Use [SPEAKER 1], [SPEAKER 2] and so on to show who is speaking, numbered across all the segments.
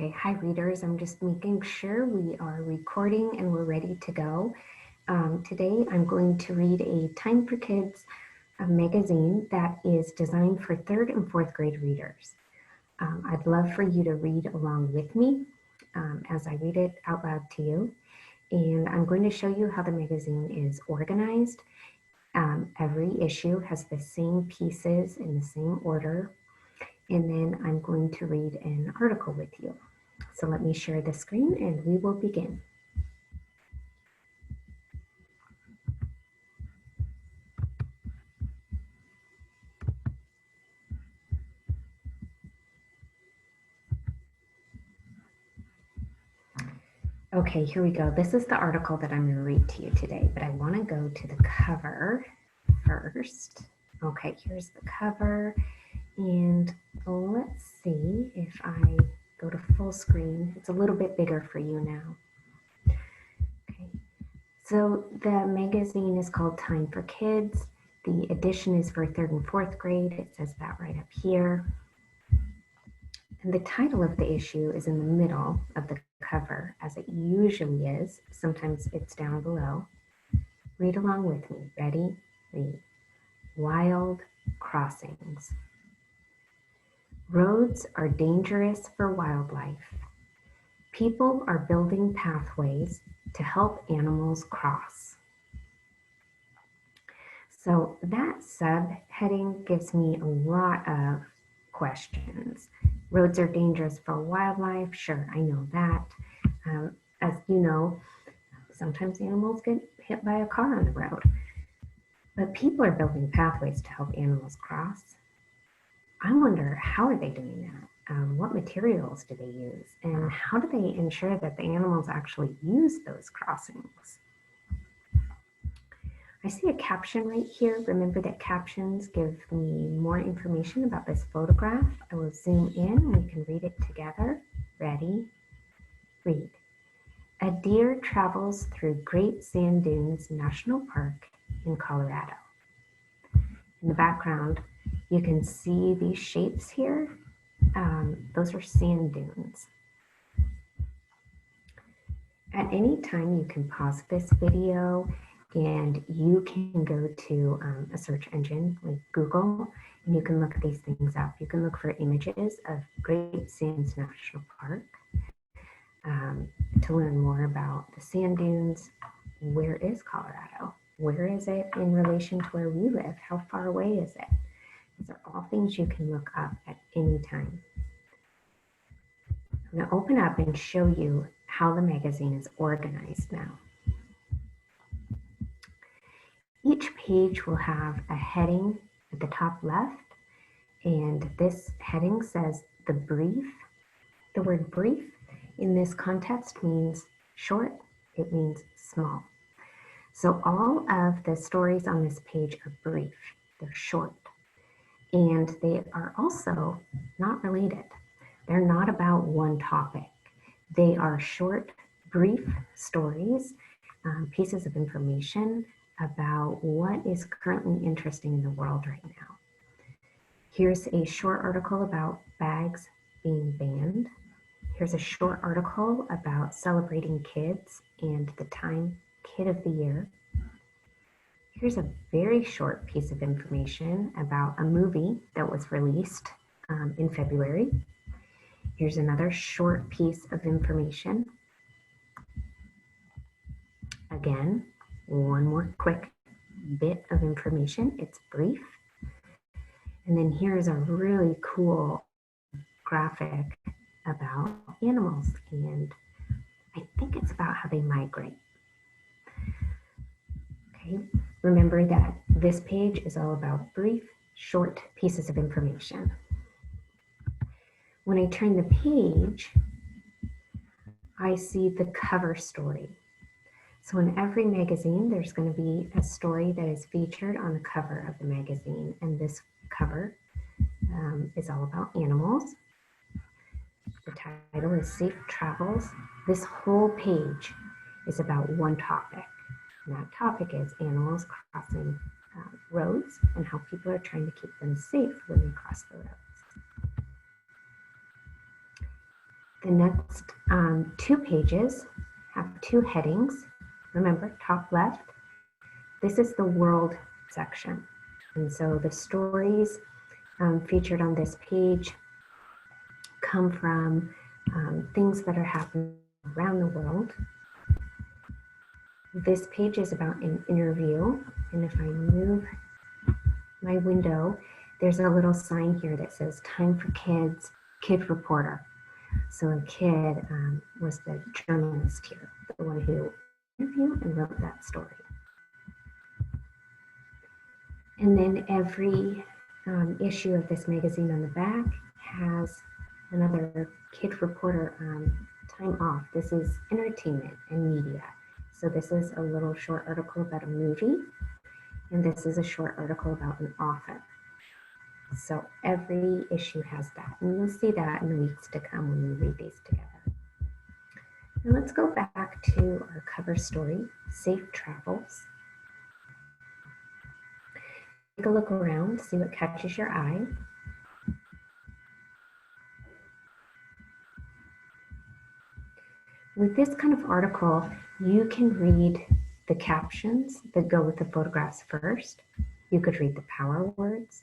[SPEAKER 1] Okay, hi readers. I'm just making sure we are recording and we're ready to go. Today I'm going to read a Time for Kids magazine that is designed for 3rd and 4th grade readers. I'd love for you to read along with me as I read it out loud to you. And I'm going to show you how the magazine is organized. Every issue has the same pieces in the same order. And then I'm going to read an article with you. So let me share the screen and we will begin. Okay, here we go. This is the article that I'm going to read to you today, but I want to go to the cover first. Okay, here's the cover, and let's see if I go to full screen. It's a little bit bigger for you now. Okay, so the magazine is called Time for Kids. The edition is for 3rd and 4th grade. It says that right up here. And the title of the issue is in the middle of the cover, as it usually is. Sometimes it's down below. Read along with me. Ready? Read. Wild crossings. Roads are dangerous for wildlife. People are building pathways to help animals cross. So that subheading gives me a lot of questions. Roads are dangerous for wildlife. Sure, I know that. As you know, sometimes animals get hit by a car on the road. But people are building pathways to help animals cross. I wonder, how are they doing that? What materials do they use? And how do they ensure that the animals actually use those crossings? I see a caption right here. Remember that captions give me more information about this photograph. I will zoom in and we can read it together. Ready? Read. A deer travels through Great Sand Dunes National Park in Colorado. In the background, you can see these shapes here. Those are sand dunes. At any time, you can pause this video and you can go to a search engine like Google, and you can look these things up. You can look for images of Great Sands National Park to learn more about the sand dunes. Where is Colorado? Where is it in relation to where we live? How far away is it? These are all things you can look up at any time. I'm going to open up and show you how the magazine is organized now. Each page will have a heading at the top left, and this heading says the brief. The word brief in this context means short, it means small. So all of the stories on this page are brief, they're short, and they are also not related. They're not about one topic. They are short, brief stories, pieces of information about what is currently interesting in the world right now. Here's a short article about bags being banned. Here's a short article about celebrating kids and the Time Kid of the Year. Here's a very short piece of information about a movie that was released in February. Here's another short piece of information. Again, one more quick bit of information. It's brief. And then here's a really cool graphic about animals, and I think it's about how they migrate. Okay, remember that this page is all about brief, short pieces of information. When I turn the page, I see the cover story. So in every magazine, there's going to be a story that is featured on the cover of the magazine, and this cover is all about animals. The title is Safe Travels. This whole page is about one topic, and that topic is animals crossing roads and how people are trying to keep them safe when they cross the roads. The next two pages have two headings. Remember, top left, this is the world section. And so the stories featured on this page come from things that are happening around the world. This page is about an interview, and if I move my window, there's a little sign here that says "Time for Kids, Kid Reporter." So a kid was the journalist here, the one who interviewed and wrote that story. And then every issue of this magazine on the back has another kid reporter time off. This is entertainment and media. So this is a little short article about a movie, and this is a short article about an author. So every issue has that, and you'll see that in the weeks to come when we read these together. And let's go back to our cover story, Safe Travels. Take a look around, see what catches your eye. With this kind of article, you can read the captions that go with the photographs first. You could read the power words.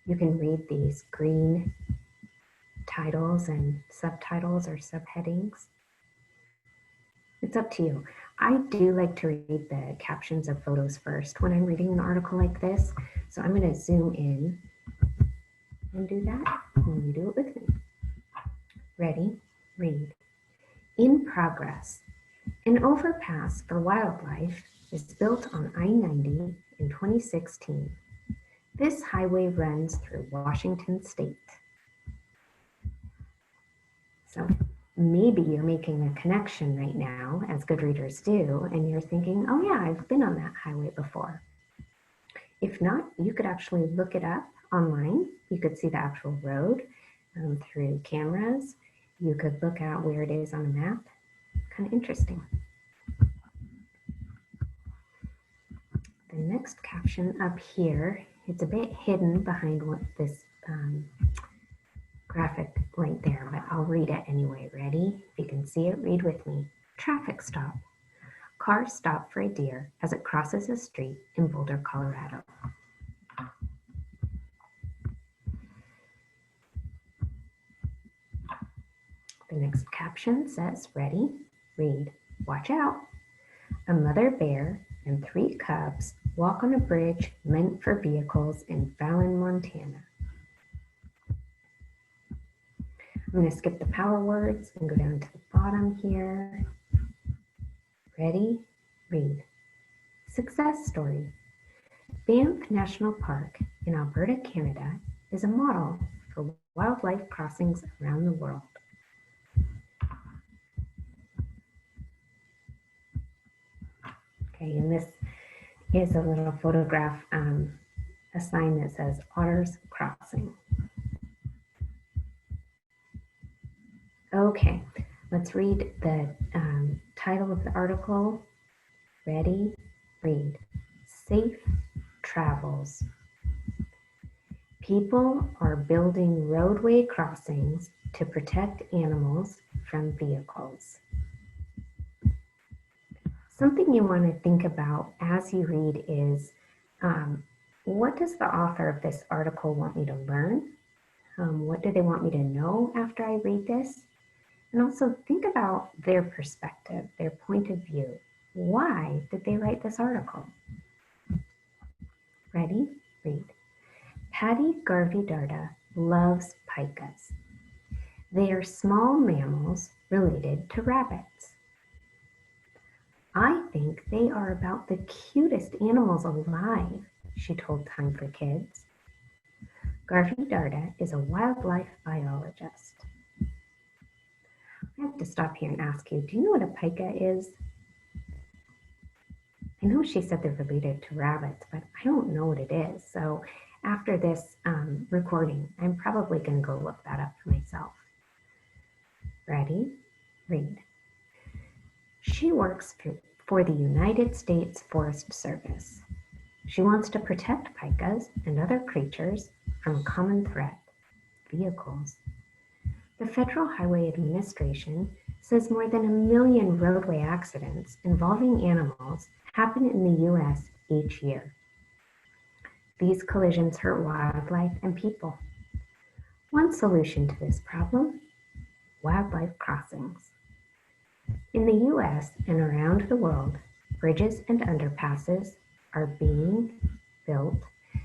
[SPEAKER 1] You can read these green titles and subtitles or subheadings. It's up to you. I do like to read the captions of photos first when I'm reading an article like this. So I'm going to zoom in and do that, and you do it with me. Ready? Read. In progress. An overpass for wildlife is built on I-90 in 2016. This highway runs through Washington State. So maybe you're making a connection right now, as good readers do, and you're thinking, oh yeah, I've been on that highway before. If not, you could actually look it up online. You could see the actual road through cameras. You could look at where it is on a map. Kind of interesting. The next caption up here, it's a bit hidden behind what this graphic right there, but I'll read it anyway. Ready? If you can see it, read with me. Traffic stop. Car stopped for a deer as it crosses a street in Boulder, Colorado. The next caption says, ready? Read. Watch out. A mother bear and 3 cubs walk on a bridge meant for vehicles in Fallon, Montana. I'm going to skip the power words and go down to the bottom here. Ready? Read. Success story. Banff National Park in Alberta, Canada is a model for wildlife crossings around the world. Okay, and this is a little photograph, a sign that says Otters Crossing. Okay, let's read the title of the article. Ready? Read. Safe Travels. People are building roadway crossings to protect animals from vehicles. Something you want to think about as you read is, what does the author of this article want me to learn? What do they want me to know after I read this? And also think about their perspective, their point of view. Why did they write this article? Ready? Read. Patty Garvey-Darda loves pikas. They are small mammals related to rabbits. I think they are about the cutest animals alive, she told Time for Kids. Garvey-Darda is a wildlife biologist. I have to stop here and ask you, do you know what a pika is? I know she said they're related to rabbits, but I don't know what it is. So after this recording, I'm probably going to go look that up for myself. Ready? Read. She works for the United States Forest Service. She wants to protect pikas and other creatures from a common threat, vehicles. The Federal Highway Administration says more than 1 million roadway accidents involving animals happen in the U.S. each year. These collisions hurt wildlife and people. One solution to this problem: wildlife crossings. In the U.S. and around the world, bridges and underpasses are being built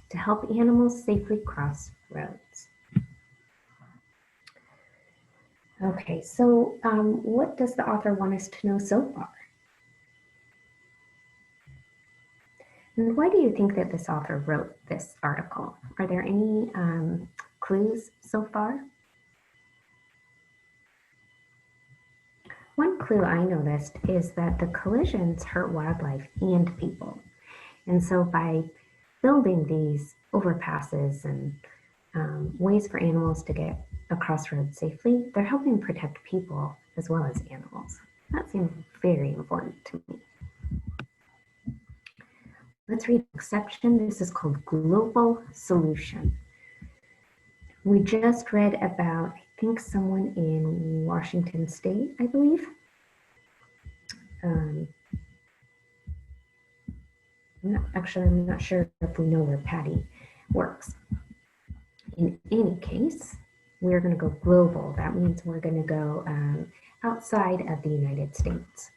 [SPEAKER 1] to help animals safely cross roads. Okay, so what does the author want us to know so far? And why do you think that this author wrote this article? Are there any clues so far? One clue I noticed is that the collisions hurt wildlife and people. And so by building these overpasses and ways for animals to get across roads safely, they're helping protect people as well as animals. That seems very important to me. Let's read the section. This is called Global Solution. We just read about, I think, someone in Washington State, I believe. I'm not sure if we know where Patty works. In any case, we're going to go global. That means we're going to go outside of the United States.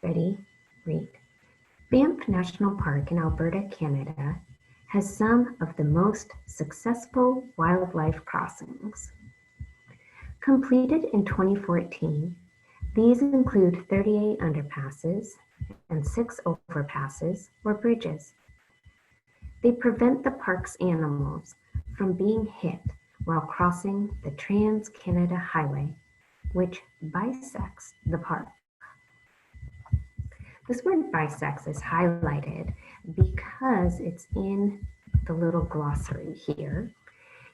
[SPEAKER 1] Ready? Read. Banff National Park in Alberta, Canada, has some of the most successful wildlife crossings. Completed in 2014, these include 38 underpasses and 6 overpasses or bridges. They prevent the park's animals from being hit while crossing the Trans-Canada Highway, which bisects the park. This word bisects is highlighted because it's in the little glossary here.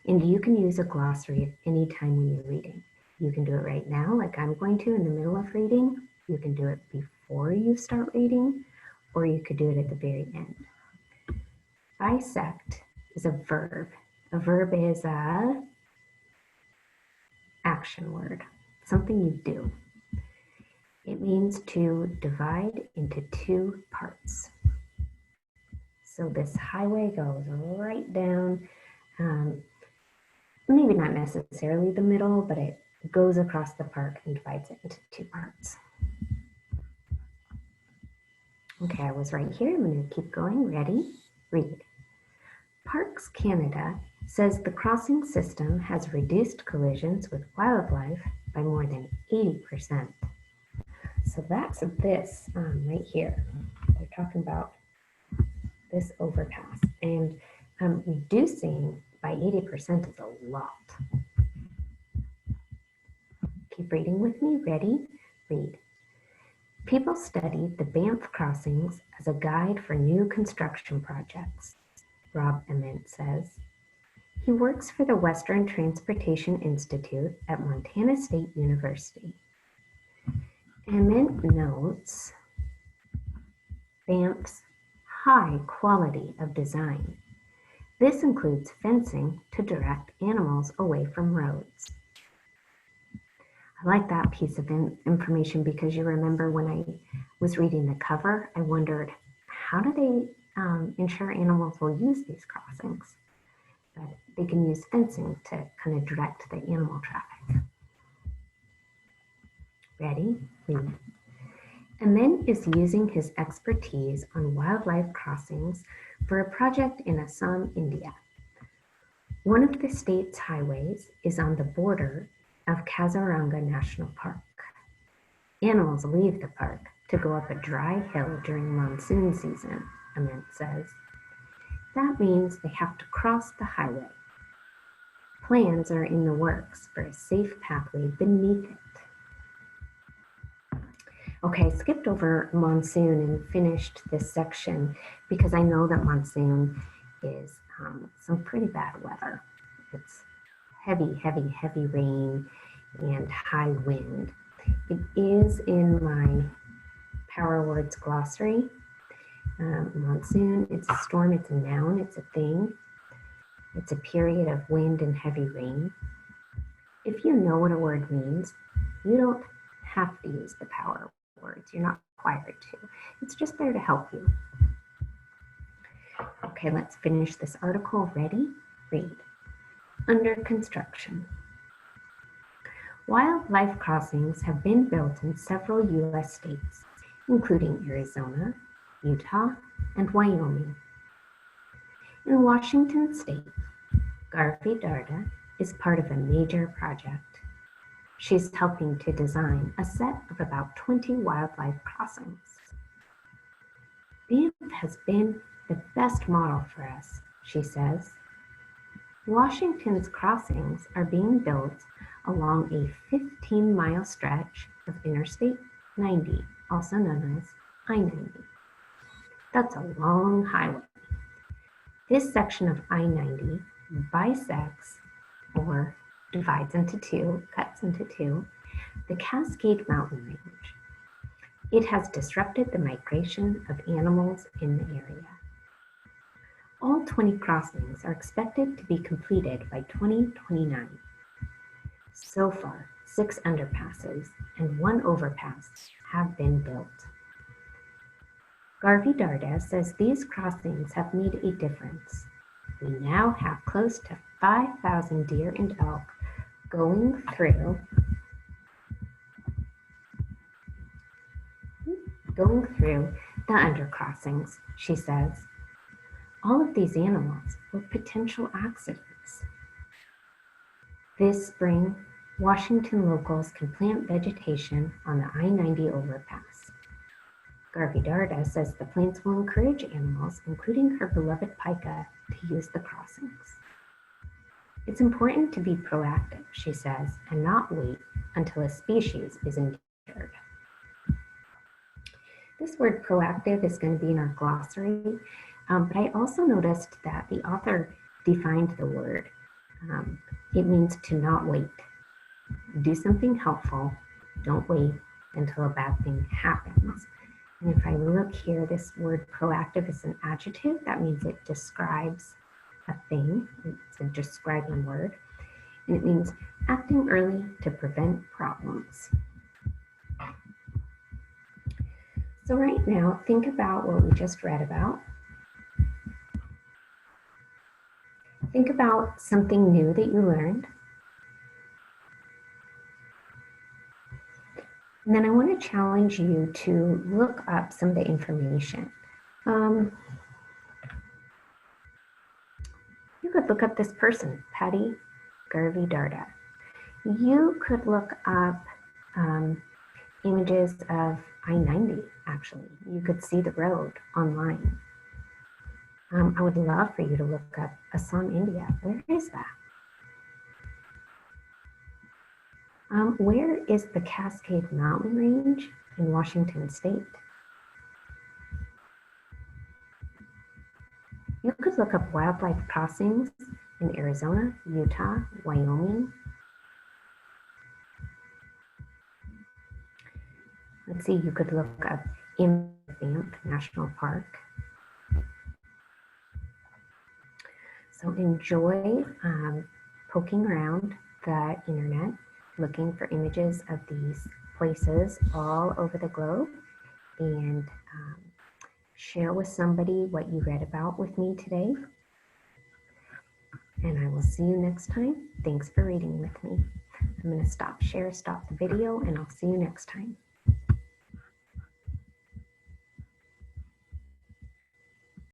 [SPEAKER 1] And you can use a glossary at any time when you're reading. You can do it right now, like I'm going to in the middle of reading. You can do it before you start reading, or you could do it at the very end. Bisect is a verb. A verb is a action word, something you do. It means to divide into 2 parts. So this highway goes right down, maybe not necessarily the middle, but it goes across the park and divides it into 2 parts. Okay, I was right here. I'm going to keep going. Ready? Read. Parks Canada says the crossing system has reduced collisions with wildlife by more than 80%. So that's this right here. They're talking about this overpass, and reducing by 80% is a lot. Keep reading with me. Ready? Read. People studied the Banff crossings as a guide for new construction projects, Rob Ament says. He works for the Western Transportation Institute at Montana State University. Ament notes Banff's high quality of design. This includes fencing to direct animals away from roads. I like that piece of information because you remember when I was reading the cover, I wondered, how do they ensure animals will use these crossings? But they can use fencing to kind of direct the animal traffic. Ready? Read. Ament is using his expertise on wildlife crossings for a project in Assam, India. One of the state's highways is on the border of Kaziranga National Park. Animals leave the park to go up a dry hill during monsoon season, Ament says. That means they have to cross the highway. Plans are in the works for a safe pathway beneath it. Okay, I skipped over monsoon and finished this section because I know that monsoon is some pretty bad weather. It's heavy, heavy, heavy rain and high wind. It is in my Power Words glossary. Monsoon, it's a storm, it's a noun, it's a thing. It's a period of wind and heavy rain. If you know what a word means, you don't have to use the power words. You're not required to. It's just there to help you. Okay, let's finish this article. Ready? Read. Under construction. Wildlife crossings have been built in several U.S. states, including Arizona, Utah, and Wyoming. In Washington state, Garvey Darda is part of a major project. She's helping to design a set of about 20 wildlife crossings. Banff has been the best model for us, she says. Washington's crossings are being built along a 15-mile stretch of Interstate 90, also known as I-90. That's a long highway. This section of I-90 bisects or divides into two, cuts into two, the Cascade Mountain Range. It has disrupted the migration of animals in the area. All 20 crossings are expected to be completed by 2029. So far, 6 underpasses and 1 overpass have been built. Garvey Darda says these crossings have made a difference. We now have close to 5,000 deer and elk going through the undercrossings, she says. All of these animals were potential accidents. This spring, Washington locals can plant vegetation on the I-90 overpass. Garvey Darda says the plants will encourage animals, including her beloved pika, to use the crossings. It's important to be proactive, she says, and not wait until a species is endangered. This word proactive is going to be in our glossary, but I also noticed that the author defined the word. It means to not wait. Do something helpful. Don't wait until a bad thing happens. And if I look here, this word proactive is an adjective. That means it describes a thing. It's a describing word. And it means acting early to prevent problems. So right now, think about what we just read about. Think about something new that you learned. And then I want to challenge you to look up some of the information. You could look up this person, Patty Garvey Darda. You could look up images of I-90, actually. You could see the road online. I would love for you to look up Assam, India. Where is that? Where is the Cascade Mountain Range in Washington State? You could look up wildlife crossings in Arizona, Utah, Wyoming. Let's see, you could look up in Banff National Park. So enjoy poking around the internet, looking for images of these places all over the globe, and share with somebody what you read about with me today. And I will see you next time. Thanks for reading with me. I'm going to stop the video, and I'll see you next time.